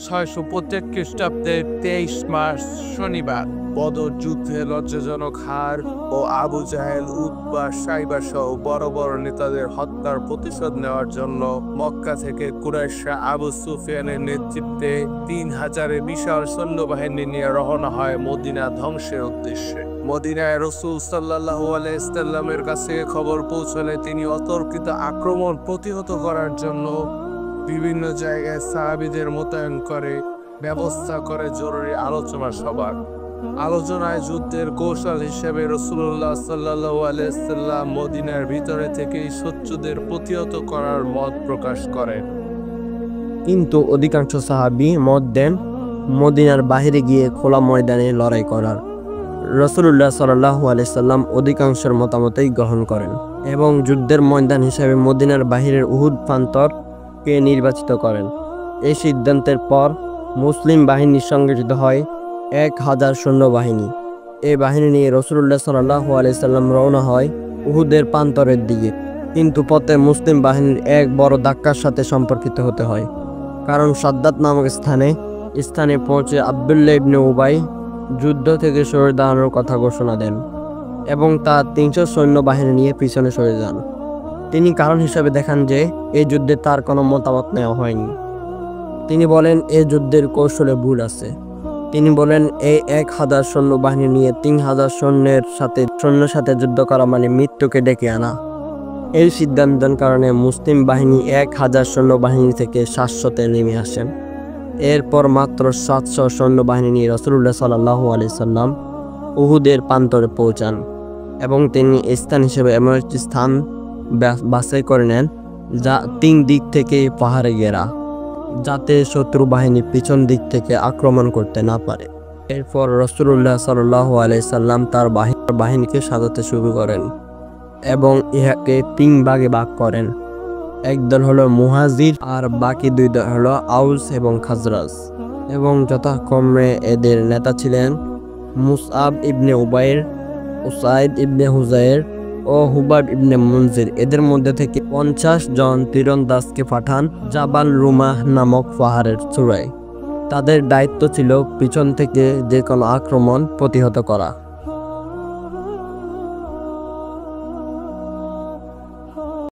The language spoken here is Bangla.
665 খ্রিস্টাব্দে 23 মার্চ শনিবার বদর যুদ্ধে লজ্জাজনক হার ও আবু জাহেল, উতবা, সাইবা সহ বড় বড় নেতাদের হত্যার প্রতিশোধ নেওয়ার জন্য মক্কা থেকে কুরাইশরা আবু সুফিয়ানের নেতৃত্বে 3000 বিশাল সৈন্যবাহিনী নিয়ে রওনা হয় মদিনা ধ্বংসের উদ্দেশ্যে। মদিনায় রাসূল সাল্লাল্লাহু আলাইহি ওয়াসাল্লামের কাছে খবর পৌঁছলে তিনি অতর্কিত আক্রমণ প্রতিহত করার জন্য বিভিন্ন জায়গায় সাহাবীদের মোতায়েন করে ব্যবস্থা করে জরুরি আলোচনা সভা। আলোচনায় যুদ্ধের কৌশল হিসেবে রাসূলুল্লাহ সাল্লাল্লাহু আলাইহি ওয়াসাল্লাম মদিনার ভিতরে থেকেই শত্রুদের প্রতিহত করার মত প্রকাশ করেন। কিন্তু অধিকাংশ সাহাবী মত দেন মদিনার বাহিরে গিয়ে খোলা ময়দানে লড়াই করার। রাসূলুল্লাহ সাল্লাল্লাহু আলাইহি ওয়াসাল্লাম অধিকাংশের মতামতই গ্রহণ করেন এবং যুদ্ধের ময়দান হিসেবে মদিনার বাহিরের উহুদ প্রান্তরকে নির্বাচিত করেন। এই সিদ্ধান্তের পর মুসলিম বাহিনী সংগঠিত হয় 1000 সৈন্যবাহিনী। এই বাহিনী নিয়ে রাসূলুল্লাহ সাল্লাল্লাহু আলাইহি ওয়াসাল্লাম রওনা হয় উহুদের প্রান্তরের দিকে। কিন্তু পথে মুসলিম বাহিনীর এক বড় ধাক্কার সাথে সম্পর্কিত হতে হয়, কারণ সাদ্দাত নামক স্থানে পৌঁছে আব্দুল্লাহ ইবনে উবাই যুদ্ধ থেকে সরে দাঁড়ানোর কথা ঘোষণা দেন এবং তার 300 সৈন্যবাহিনী নিয়ে পিছনে সরে যান। তিনি কারণ হিসেবে দেখান যে এই যুদ্ধে তার কোনো মতামত নেওয়া হয়নি। তিনি বলেন এই যুদ্ধের কৌশলে ভুল আছে। তিনি বলেন এই 1000 সৈন্যবাহিনী নিয়ে 3000 সৈন্যের সাথে যুদ্ধ করা মানে মৃত্যুকে ডেকে আনা। এই সিদ্ধান্তের কারণে মুসলিম বাহিনী 1000 সৈন্যবাহিনী থেকে 700-তে নেমে আসেন। এরপর মাত্র 700 সৈন্যবাহিনী নিয়ে রাসূলুল্লাহ সাল্লাল্লাহু আলাইহি ওয়াসাল্লাম উহুদের প্রান্তরে পৌঁছান এবং তিনি স্থান হিসেবে এমন একটি স্থান বাছাই করে নেন যা 3 দিক থেকে পাহাড়ে ঘেরা, যাতে শত্রু বাহিনী পিছন দিক থেকে আক্রমণ করতে না পারে। এরপর রাসূলুল্লাহ সাল্লাল্লাহু আলাইহি ওয়াসাল্লাম তার বাহিনীকে সাজাতে শুরু করেন এবং ইহাকে 3 ভাগে ভাগ করেন। এক দল হলো মুহাজির আর বাকি 2 দল হলো আউস এবং খাজরাজ, এবং যথাক্রমে এদের নেতা ছিলেন মুসআব ইবনে উবাইর, উসাইদ ইবনে হুজাইর ও হুবাব ইবনে মুনজির। এদের মধ্যে থেকে 50 জন তীরন্দাজকে পাঠান জাবাল রুমাহ নামক পাহাড়ের চূড়ায়। তাদের দায়িত্ব ছিল পিছন থেকে যে কোনো আক্রমণ প্রতিহত করা।